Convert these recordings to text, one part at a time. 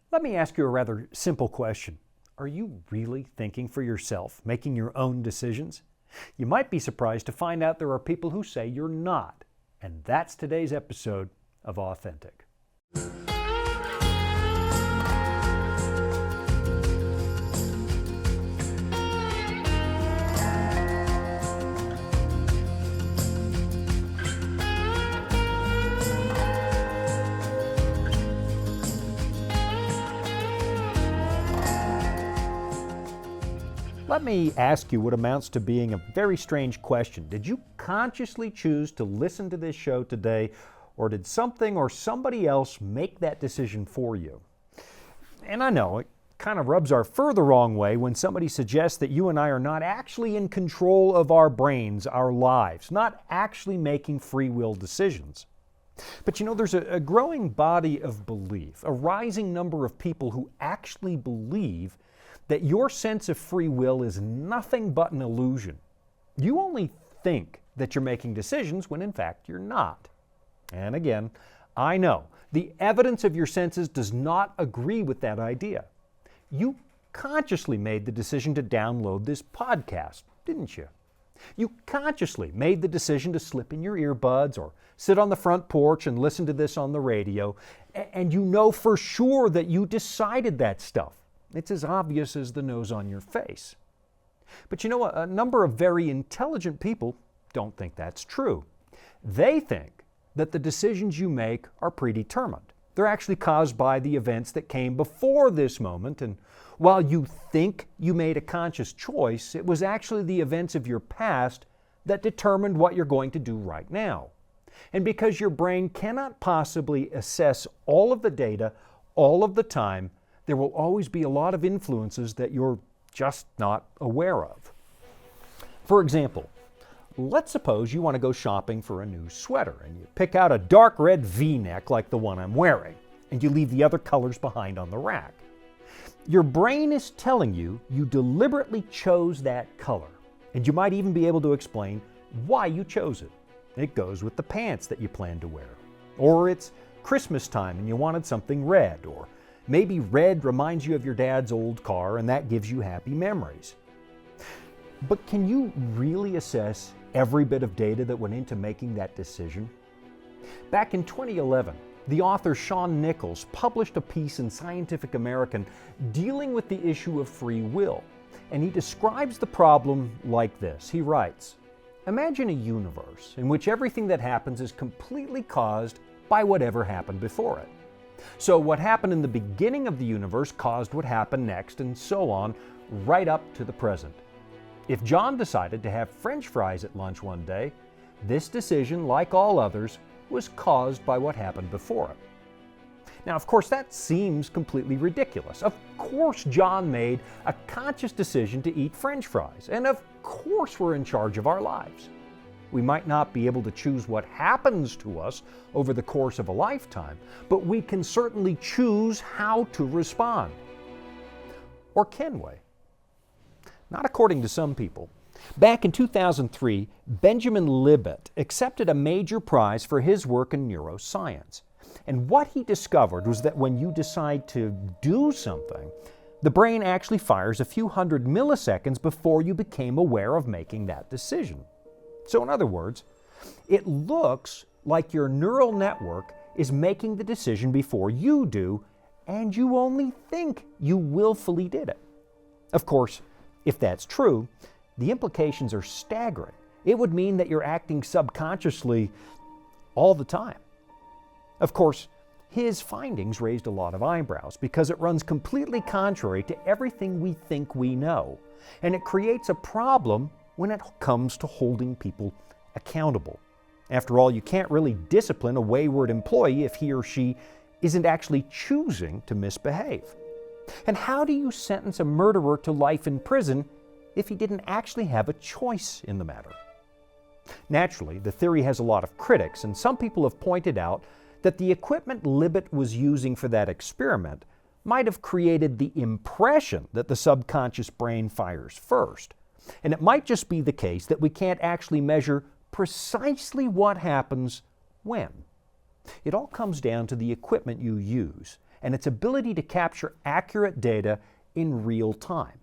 Let me ask you a rather simple question. Are you really thinking for yourself, making your own decisions? You might be surprised to find out there are people who say you're not. And that's today's episode of Authentic. Let me ask you what amounts to being a very strange question. Did you consciously choose to listen to this show today, or did something or somebody else make that decision for you? And I know it kind of rubs our fur the wrong way when somebody suggests that you and I are not actually in control of our brains, our lives, not actually making free will decisions. But you know, there's a growing body of belief, a rising number of people who actually believe that your sense of free will is nothing but an illusion. You only think that you're making decisions when in fact you're not. And again, I know the evidence of your senses does not agree with that idea. You consciously made the decision to download this podcast, didn't you? You consciously made the decision to slip in your earbuds or sit on the front porch and listen to this on the radio, and you know for sure that you decided that stuff. It's as obvious as the nose on your face. But you know, a number of very intelligent people don't think that's true. They think that the decisions you make are predetermined. They're actually caused by the events that came before this moment, and while you think you made a conscious choice, it was actually the events of your past that determined what you're going to do right now. And because your brain cannot possibly assess all of the data all of the time, there will always be a lot of influences that you're just not aware of. For example, let's suppose you want to go shopping for a new sweater and you pick out a dark red V-neck like the one I'm wearing, and you leave the other colors behind on the rack. Your brain is telling you you deliberately chose that color, and you might even be able to explain why you chose it. It goes with the pants that you plan to wear. Or it's Christmas time and you wanted something red, or maybe red reminds you of your dad's old car and that gives you happy memories. But can you really assess every bit of data that went into making that decision? Back in 2011, the author Shawn Nichols published a piece in Scientific American dealing with the issue of free will. And he describes the problem like this. He writes, "Imagine a universe in which everything that happens is completely caused by whatever happened before it. So what happened in the beginning of the universe caused what happened next, and so on, right up to the present. If John decided to have French fries at lunch one day, this decision, like all others, was caused by what happened before it." Now, of course, that seems completely ridiculous. Of course John made a conscious decision to eat French fries, and of course we're in charge of our lives. We might not be able to choose what happens to us over the course of a lifetime, but we can certainly choose how to respond. Or can we? Not according to some people. Back in 2003, Benjamin Libet accepted a major prize for his work in neuroscience. And what he discovered was that when you decide to do something, the brain actually fires a few hundred milliseconds before you became aware of making that decision. So in other words, it looks like your neural network is making the decision before you do, and you only think you willfully did it. Of course, if that's true, the implications are staggering. It would mean that you're acting subconsciously all the time. Of course, his findings raised a lot of eyebrows because it runs completely contrary to everything we think we know, and it creates a problem when it comes to holding people accountable. After all, you can't really discipline a wayward employee if he or she isn't actually choosing to misbehave. And how do you sentence a murderer to life in prison if he didn't actually have a choice in the matter? Naturally, the theory has a lot of critics, and some people have pointed out that the equipment Libet was using for that experiment might have created the impression that the subconscious brain fires first. And it might just be the case that we can't actually measure precisely what happens when. It all comes down to the equipment you use and its ability to capture accurate data in real time.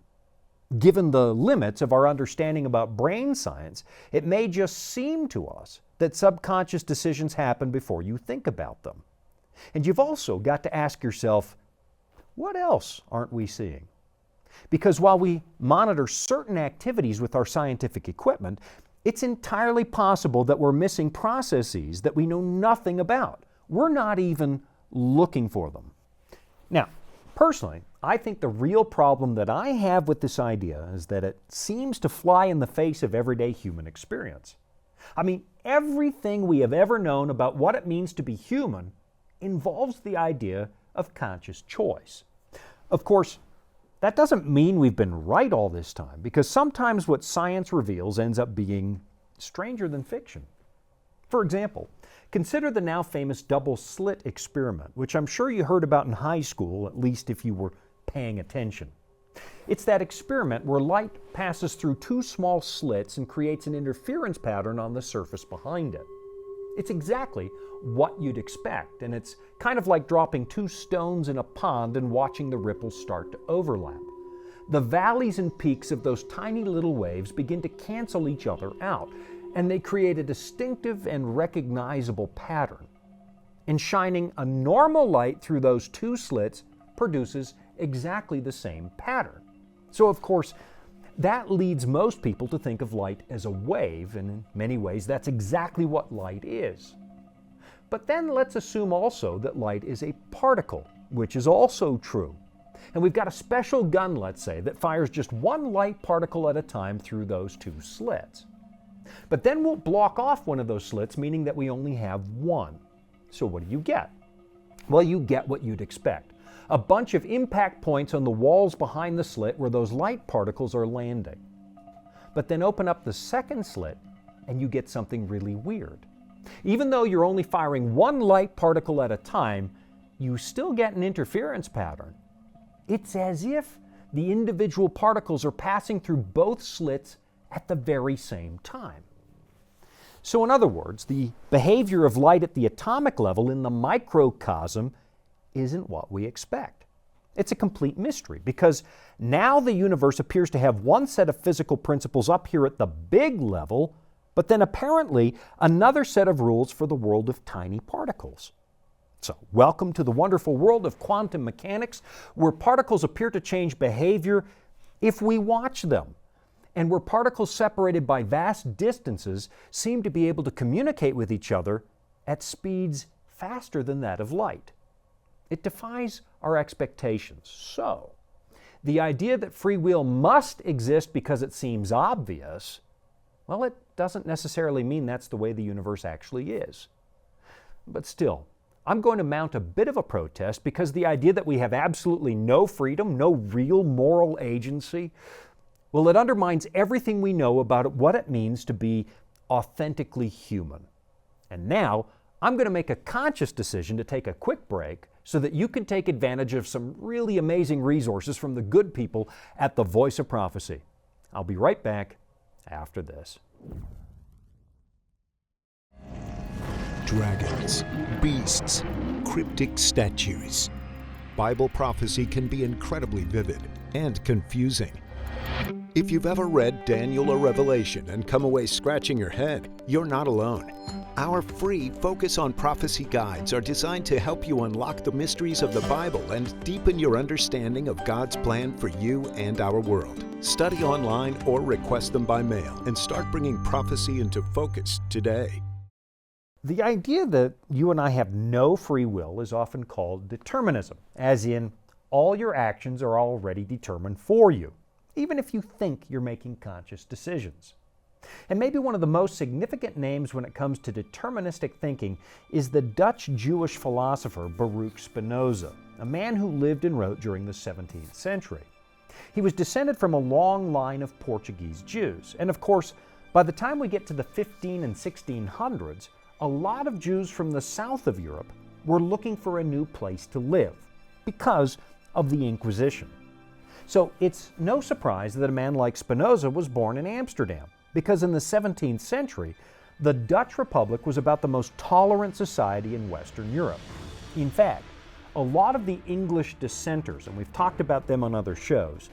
Given the limits of our understanding about brain science, it may just seem to us that subconscious decisions happen before you think about them. And you've also got to ask yourself, what else aren't we seeing? Because while we monitor certain activities with our scientific equipment, it's entirely possible that we're missing processes that we know nothing about. We're not even looking for them. Now, personally, I think the real problem that I have with this idea is that it seems to fly in the face of everyday human experience. I mean, everything we have ever known about what it means to be human involves the idea of conscious choice. Of course, that doesn't mean we've been right all this time, because sometimes what science reveals ends up being stranger than fiction. For example, consider the now famous double slit experiment, which I'm sure you heard about in high school, at least if you were paying attention. It's that experiment where light passes through two small slits and creates an interference pattern on the surface behind it. It's exactly what you'd expect, and it's kind of like dropping two stones in a pond and watching the ripples start to overlap. The valleys and peaks of those tiny little waves begin to cancel each other out, and they create a distinctive and recognizable pattern. And shining a normal light through those two slits produces exactly the same pattern. So of course, that leads most people to think of light as a wave, and in many ways that's exactly what light is. But then let's assume also that light is a particle, which is also true. And we've got a special gun, let's say, that fires just one light particle at a time through those two slits. But then we'll block off one of those slits, meaning that we only have one. So what do you get? Well, you get what you'd expect. A bunch of impact points on the walls behind the slit where those light particles are landing. But then open up the second slit and you get something really weird. Even though you're only firing one light particle at a time, you still get an interference pattern. It's as if the individual particles are passing through both slits at the very same time. So in other words, the behavior of light at the atomic level in the microcosm isn't what we expect. It's a complete mystery, because now the universe appears to have one set of physical principles up here at the big level, but then apparently another set of rules for the world of tiny particles. So, welcome to the wonderful world of quantum mechanics, where particles appear to change behavior if we watch them, and where particles separated by vast distances seem to be able to communicate with each other at speeds faster than that of light. It defies our expectations. So, the idea that free will must exist because it seems obvious, well, it doesn't necessarily mean that's the way the universe actually is. But still, I'm going to mount a bit of a protest, because the idea that we have absolutely no freedom, no real moral agency, well, it undermines everything we know about what it means to be authentically human. And now, I'm going to make a conscious decision to take a quick break so that you can take advantage of some really amazing resources from the good people at the Voice of Prophecy. I'll be right back after this. Dragons, beasts, cryptic statues. Bible prophecy can be incredibly vivid and confusing. If you've ever read Daniel or Revelation and come away scratching your head, you're not alone. Our free Focus on Prophecy guides are designed to help you unlock the mysteries of the Bible and deepen your understanding of God's plan for you and our world. Study online or request them by mail and start bringing prophecy into focus today. The idea that you and I have no free will is often called determinism, as in all your actions are already determined for you, even if you think you're making conscious decisions. And maybe one of the most significant names when it comes to deterministic thinking is the Dutch Jewish philosopher Baruch Spinoza, a man who lived and wrote during the 17th century. He was descended from a long line of Portuguese Jews, and of course, by the time we get to the 15 and 1600s, a lot of Jews from the south of Europe were looking for a new place to live because of the Inquisition. So it's no surprise that a man like Spinoza was born in Amsterdam, because in the 17th century, the Dutch Republic was about the most tolerant society in Western Europe. In fact, a lot of the English dissenters, and we've talked about them on other shows,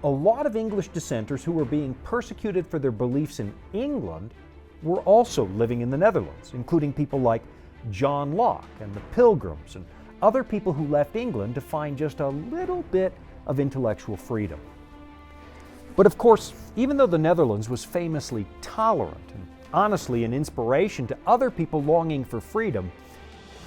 a lot of English dissenters who were being persecuted for their beliefs in England were also living in the Netherlands, including people like John Locke and the Pilgrims and other people who left England to find just a little bit of intellectual freedom. But of course, even though the Netherlands was famously tolerant and honestly an inspiration to other people longing for freedom,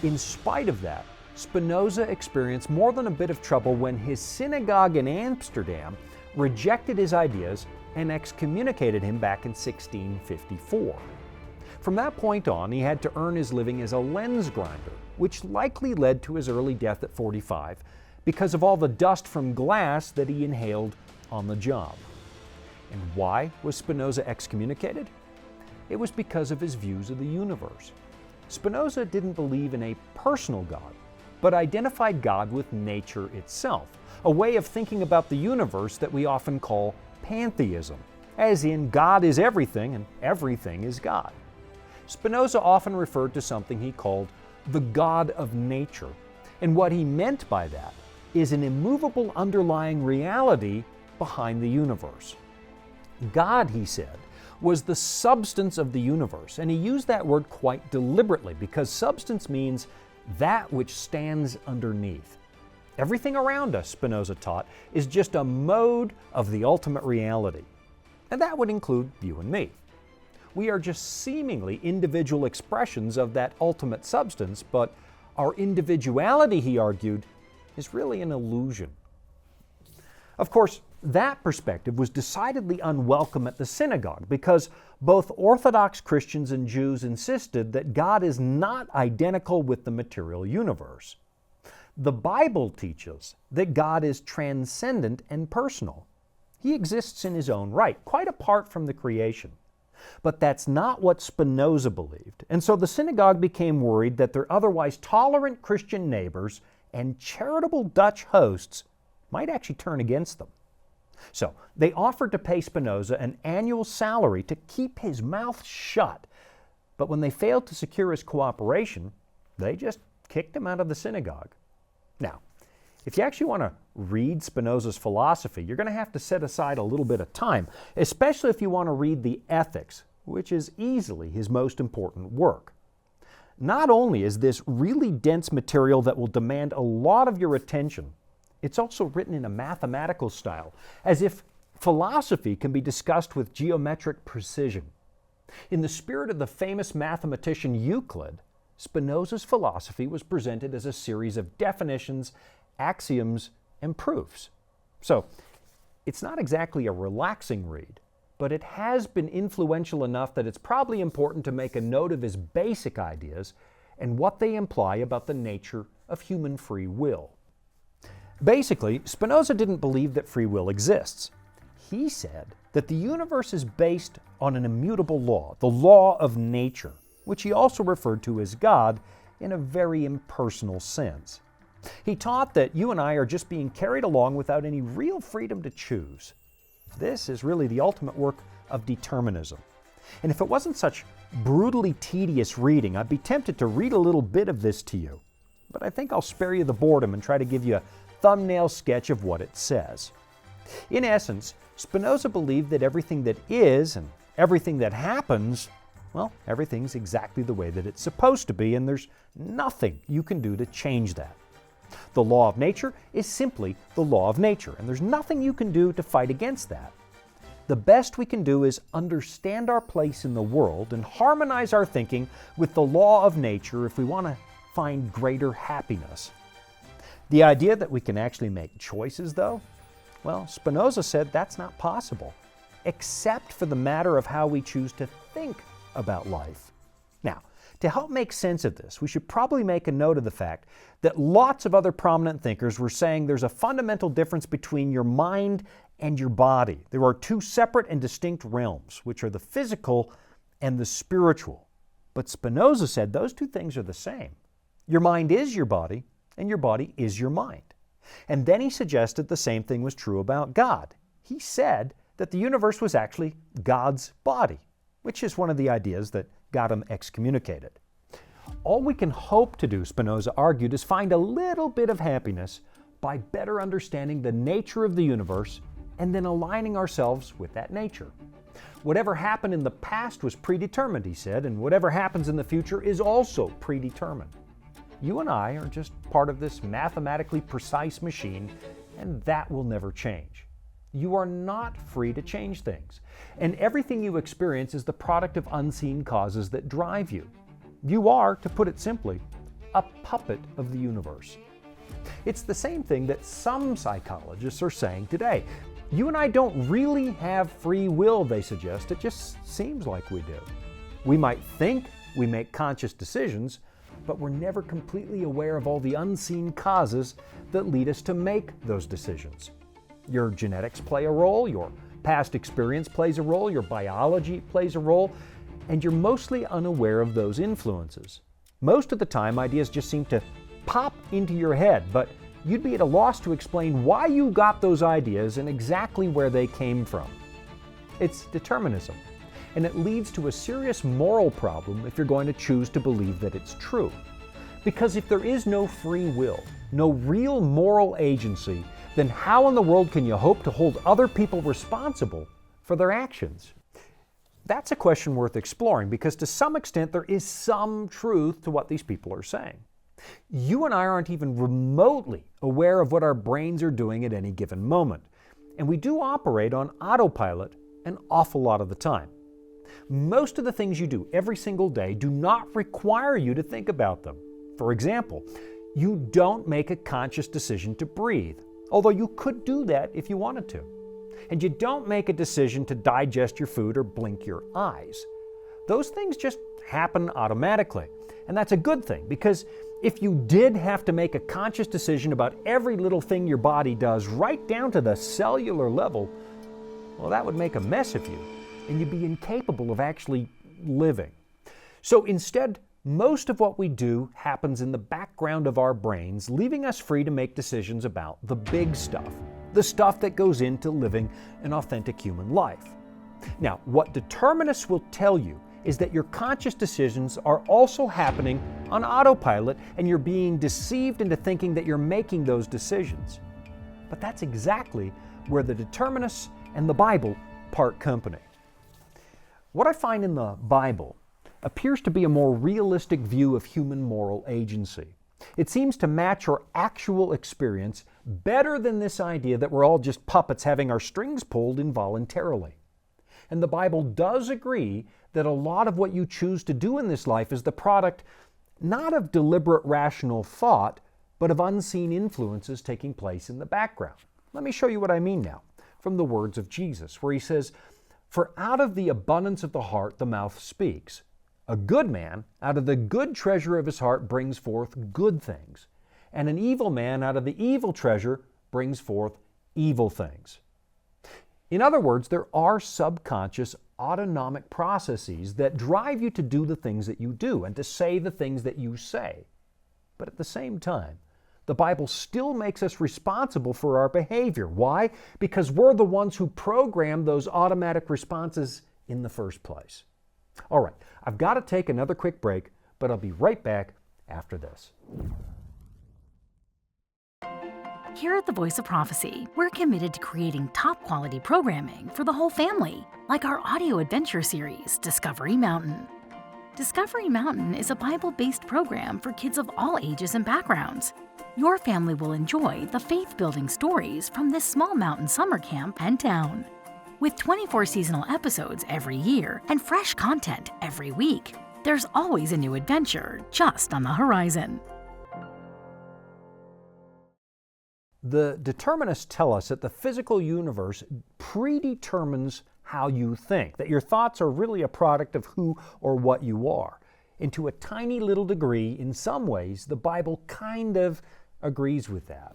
in spite of that, Spinoza experienced more than a bit of trouble when his synagogue in Amsterdam rejected his ideas and excommunicated him back in 1654. From that point on, he had to earn his living as a lens grinder, which likely led to his early death at 45 because of all the dust from glass that he inhaled on the job. And why was Spinoza excommunicated? It was because of his views of the universe. Spinoza didn't believe in a personal God, but identified God with nature itself, a way of thinking about the universe that we often call pantheism, as in God is everything and everything is God. Spinoza often referred to something he called the God of nature, and what he meant by that is an immovable underlying reality behind the universe. God, he said, was the substance of the universe, and he used that word quite deliberately because substance means that which stands underneath. Everything around us, Spinoza taught, is just a mode of the ultimate reality. And that would include you and me. We are just seemingly individual expressions of that ultimate substance, but our individuality, he argued, is really an illusion. Of course, that perspective was decidedly unwelcome at the synagogue because both Orthodox Christians and Jews insisted that God is not identical with the material universe. The Bible teaches that God is transcendent and personal. He exists in his own right, quite apart from the creation. But that's not what Spinoza believed, and so the synagogue became worried that their otherwise tolerant Christian neighbors and charitable Dutch hosts might actually turn against them. So they offered to pay Spinoza an annual salary to keep his mouth shut, but when they failed to secure his cooperation, they just kicked him out of the synagogue. Now, if you actually want to read Spinoza's philosophy, you're going to have to set aside a little bit of time, especially if you want to read the Ethics, which is easily his most important work. Not only is this really dense material that will demand a lot of your attention, it's also written in a mathematical style, as if philosophy can be discussed with geometric precision. In the spirit of the famous mathematician Euclid, Spinoza's philosophy was presented as a series of definitions, axioms, and proofs. So, it's not exactly a relaxing read, but it has been influential enough that it's probably important to make a note of his basic ideas and what they imply about the nature of human free will. Basically, Spinoza didn't believe that free will exists. He said that the universe is based on an immutable law, the law of nature, which he also referred to as God in a very impersonal sense. He taught that you and I are just being carried along without any real freedom to choose. This is really the ultimate work of determinism. And if it wasn't such brutally tedious reading, I'd be tempted to read a little bit of this to you. But I think I'll spare you the boredom and try to give you a thumbnail sketch of what it says. In essence, Spinoza believed that everything that is and everything that happens, well, everything's exactly the way that it's supposed to be, and there's nothing you can do to change that. The law of nature is simply the law of nature, and there's nothing you can do to fight against that. The best we can do is understand our place in the world and harmonize our thinking with the law of nature if we want to find greater happiness. The idea that we can actually make choices, though, well, Spinoza said that's not possible, except for the matter of how we choose to think about life. Now, to help make sense of this, we should probably make a note of the fact that lots of other prominent thinkers were saying there's a fundamental difference between your mind and your body. There are two separate and distinct realms, which are the physical and the spiritual. But Spinoza said those two things are the same. Your mind is your body, and your body is your mind. And then he suggested the same thing was true about God. He said that the universe was actually God's body, which is one of the ideas that got him excommunicated. All we can hope to do, Spinoza argued, is find a little bit of happiness by better understanding the nature of the universe and then aligning ourselves with that nature. Whatever happened in the past was predetermined, he said, and whatever happens in the future is also predetermined. You and I are just part of this mathematically precise machine, and that will never change. You are not free to change things, and everything you experience is the product of unseen causes that drive you. You are, to put it simply, a puppet of the universe. It's the same thing that some psychologists are saying today. You and I don't really have free will, they suggest. It just seems like we do. We might think we make conscious decisions, but we're never completely aware of all the unseen causes that lead us to make those decisions. Your genetics play a role, your past experience plays a role, your biology plays a role, and you're mostly unaware of those influences. Most of the time, ideas just seem to pop into your head, but you'd be at a loss to explain why you got those ideas and exactly where they came from. It's determinism, and it leads to a serious moral problem if you're going to choose to believe that it's true. Because if there is no free will, no real moral agency, then how in the world can you hope to hold other people responsible for their actions? That's a question worth exploring because to some extent there is some truth to what these people are saying. You and I aren't even remotely aware of what our brains are doing at any given moment, and we do operate on autopilot an awful lot of the time. Most of the things you do every single day do not require you to think about them. For example, you don't make a conscious decision to breathe, although you could do that if you wanted to. And you don't make a decision to digest your food or blink your eyes. Those things just happen automatically. And that's a good thing, because if you did have to make a conscious decision about every little thing your body does, right down to the cellular level, well, that would make a mess of you, and you'd be incapable of actually living. So instead, most of what we do happens in the background of our brains, leaving us free to make decisions about the big stuff, the stuff that goes into living an authentic human life. Now, what determinists will tell you is that your conscious decisions are also happening on autopilot, and you're being deceived into thinking that you're making those decisions. But that's exactly where the determinists and the Bible part company. What I find in the Bible appears to be a more realistic view of human moral agency. It seems to match our actual experience better than this idea that we're all just puppets having our strings pulled involuntarily. And the Bible does agree that a lot of what you choose to do in this life is the product not of deliberate rational thought, but of unseen influences taking place in the background. Let me show you what I mean now, from the words of Jesus, where he says, "For out of the abundance of the heart the mouth speaks. A good man out of the good treasure of his heart brings forth good things, and an evil man out of the evil treasure brings forth evil things." In other words, there are subconscious autonomic processes that drive you to do the things that you do and to say the things that you say. But at the same time, the Bible still makes us responsible for our behavior. Why? Because we're the ones who program those automatic responses in the first place. All right, I've got to take another quick break, but I'll be right back after this. Here at the Voice of Prophecy, we're committed to creating top-quality programming for the whole family, like our audio adventure series, Discovery Mountain. Discovery Mountain is a Bible-based program for kids of all ages and backgrounds. Your family will enjoy the faith-building stories from this small mountain summer camp and town. With 24 seasonal episodes every year and fresh content every week, there's always a new adventure just on the horizon. The determinists tell us that the physical universe predetermines how you think, that your thoughts are really a product of who or what you are. And to a tiny little degree, in some ways, the Bible kind of agrees with that.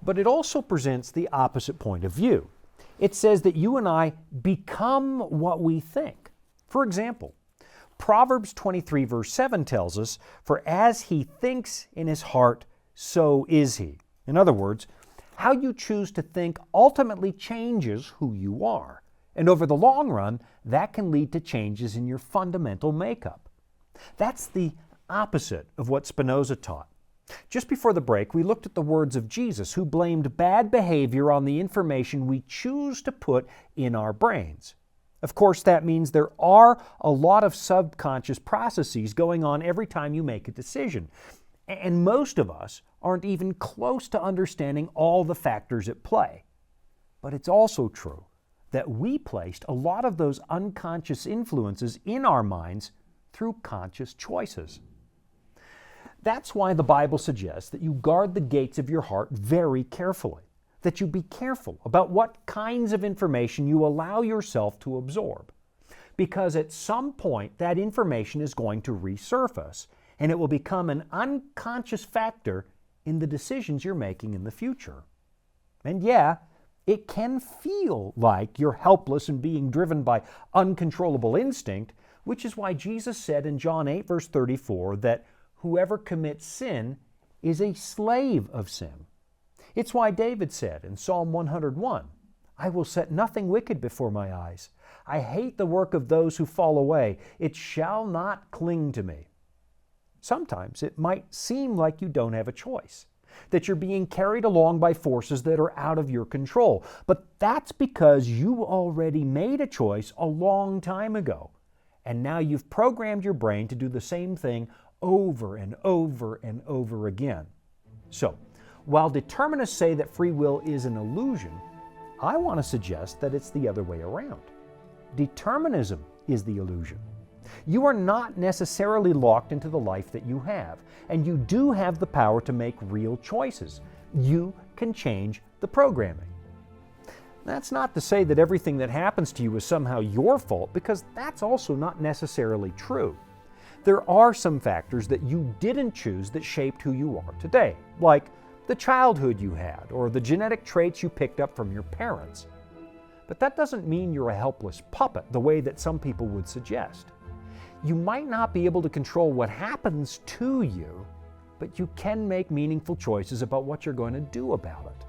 But it also presents the opposite point of view. It says that you and I become what we think. For example, Proverbs 23 verse 7 tells us, "For as he thinks in his heart, so is he." In other words, how you choose to think ultimately changes who you are. And over the long run, that can lead to changes in your fundamental makeup. That's the opposite of what Spinoza taught. Just before the break, we looked at the words of Jesus, who blamed bad behavior on the information we choose to put in our brains. Of course, that means there are a lot of subconscious processes going on every time you make a decision. And most of us aren't even close to understanding all the factors at play. But it's also true that we placed a lot of those unconscious influences in our minds through conscious choices. That's why the Bible suggests that you guard the gates of your heart very carefully, that you be careful about what kinds of information you allow yourself to absorb. Because at some point, that information is going to resurface, and it will become an unconscious factor in the decisions you're making in the future. And yeah, it can feel like you're helpless and being driven by uncontrollable instinct, which is why Jesus said in John 8, verse 34, that whoever commits sin is a slave of sin. It's why David said in Psalm 101, I will set nothing wicked before my eyes. I hate the work of those who fall away. It shall not cling to me. Sometimes it might seem like you don't have a choice, that you're being carried along by forces that are out of your control. But that's because you already made a choice a long time ago. And now you've programmed your brain to do the same thing over and over and over again. So, while determinists say that free will is an illusion, I want to suggest that it's the other way around. Determinism is the illusion. You are not necessarily locked into the life that you have, and you do have the power to make real choices. You can change the programming. That's not to say that everything that happens to you is somehow your fault, because that's also not necessarily true. There are some factors that you didn't choose that shaped who you are today, like the childhood you had or the genetic traits you picked up from your parents. But that doesn't mean you're a helpless puppet the way that some people would suggest. You might not be able to control what happens to you, but you can make meaningful choices about what you're going to do about it.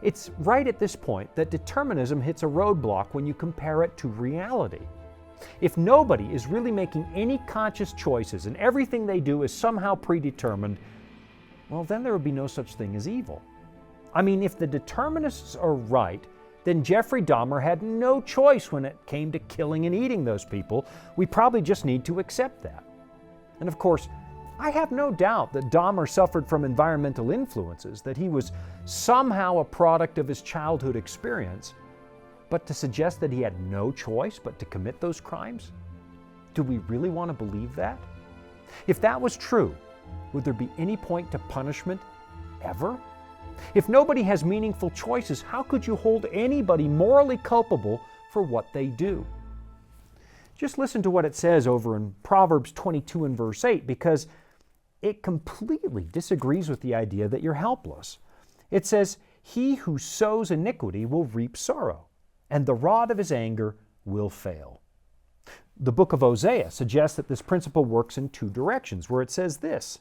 It's right at this point that determinism hits a roadblock when you compare it to reality. If nobody is really making any conscious choices and everything they do is somehow predetermined, well, then there would be no such thing as evil. I mean, if the determinists are right, then Jeffrey Dahmer had no choice when it came to killing and eating those people. We probably just need to accept that. And of course, I have no doubt that Dahmer suffered from environmental influences, that he was somehow a product of his childhood experience. But to suggest that he had no choice but to commit those crimes? Do we really want to believe that? If that was true, would there be any point to punishment ever? If nobody has meaningful choices, how could you hold anybody morally culpable for what they do? Just listen to what it says over in Proverbs 22 and verse 8, because it completely disagrees with the idea that you're helpless. It says, "He who sows iniquity will reap sorrow, and the rod of his anger will fail." The book of Hosea suggests that this principle works in two directions, where it says this,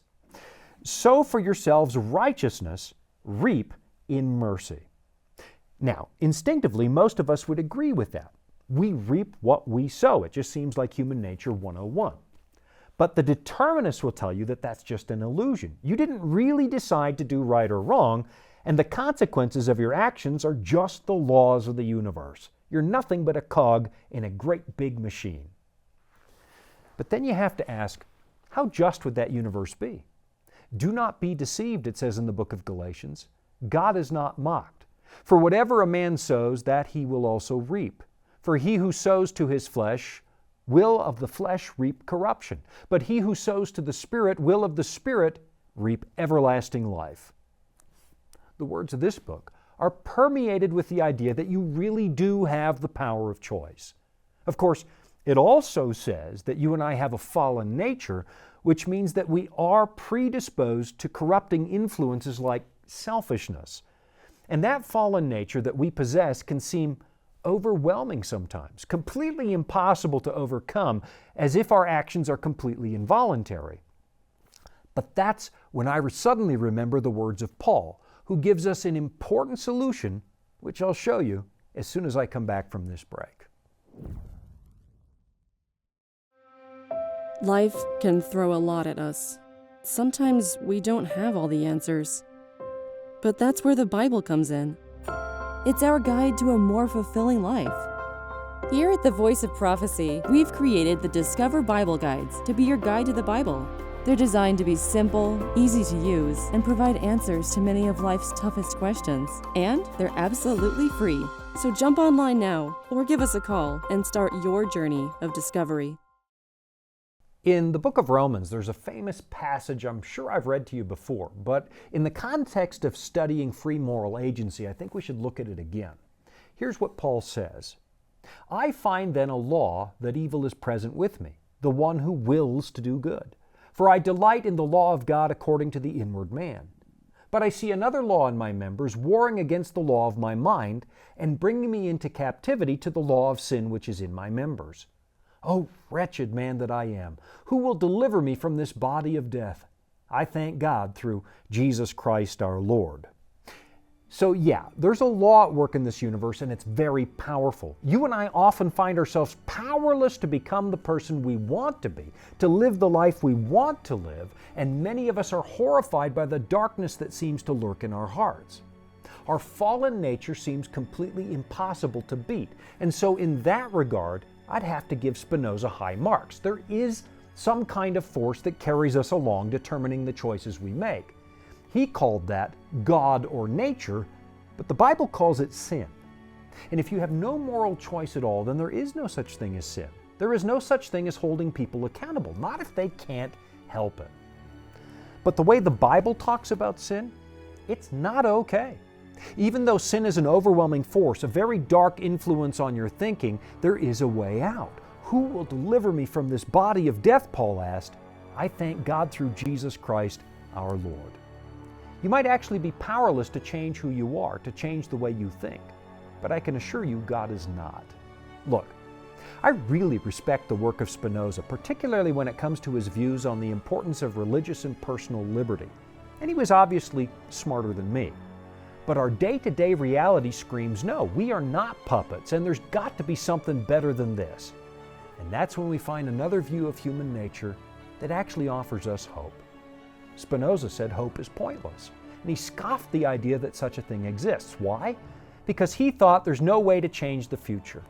"Sow for yourselves righteousness, reap in mercy." Now, instinctively, most of us would agree with that. We reap what we sow. It just seems like human nature 101. But the determinists will tell you that that's just an illusion. You didn't really decide to do right or wrong, and the consequences of your actions are just the laws of the universe. You're nothing but a cog in a great big machine. But then you have to ask, how just would that universe be? Do not be deceived, it says in the book of Galatians. God is not mocked. For whatever a man sows, that he will also reap. For he who sows to his flesh will of the flesh reap corruption. But he who sows to the Spirit will of the Spirit reap everlasting life. The words of this book are permeated with the idea that you really do have the power of choice. Of course, it also says that you and I have a fallen nature, which means that we are predisposed to corrupting influences like selfishness. And that fallen nature that we possess can seem overwhelming sometimes, completely impossible to overcome, as if our actions are completely involuntary. But that's when I suddenly remember the words of Paul, who gives us an important solution, which I'll show you as soon as I come back from this break. Life can throw a lot at us. Sometimes we don't have all the answers. But that's where the Bible comes in. It's our guide to a more fulfilling life. Here at the Voice of Prophecy, we've created the Discover Bible Guides to be your guide to the Bible. They're designed to be simple, easy to use, and provide answers to many of life's toughest questions. And they're absolutely free. So jump online now, or give us a call and start your journey of discovery. In the book of Romans, there's a famous passage I'm sure I've read to you before, but in the context of studying free moral agency, I think we should look at it again. Here's what Paul says. I find then a law that evil is present with me, the one who wills to do good. For I delight in the law of God according to the inward man. But I see another law in my members, warring against the law of my mind, and bringing me into captivity to the law of sin which is in my members. O wretched man that I am, who will deliver me from this body of death? I thank God through Jesus Christ our Lord. So yeah, there's a law at work in this universe, and it's very powerful. You and I often find ourselves powerless to become the person we want to be, to live the life we want to live, and many of us are horrified by the darkness that seems to lurk in our hearts. Our fallen nature seems completely impossible to beat, and so in that regard, I'd have to give Spinoza high marks. There is some kind of force that carries us along, determining the choices we make. He called that God or nature, but the Bible calls it sin. And if you have no moral choice at all, then there is no such thing as sin. There is no such thing as holding people accountable, not if they can't help it. But the way the Bible talks about sin, it's not okay. Even though sin is an overwhelming force, a very dark influence on your thinking, there is a way out. Who will deliver me from this body of death, Paul asked. I thank God through Jesus Christ our Lord. You might actually be powerless to change who you are, to change the way you think. But I can assure you God is not. Look, I really respect the work of Spinoza, particularly when it comes to his views on the importance of religious and personal liberty. And he was obviously smarter than me. But our day-to-day reality screams, no, we are not puppets, and there's got to be something better than this. And that's when we find another view of human nature that actually offers us hope. Spinoza said hope is pointless, and he scoffed the idea that such a thing exists. Why? Because he thought there's no way to change the future.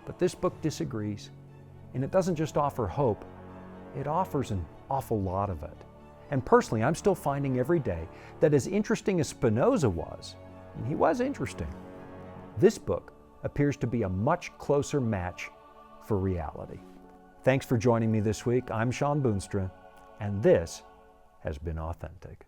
But this book disagrees, and it doesn't just offer hope, it offers an awful lot of it. And personally, I'm still finding every day that as interesting as Spinoza was, and he was interesting, this book appears to be a much closer match for reality. Thanks for joining me this week. I'm Shawn Boonstra, and this has been Authentic.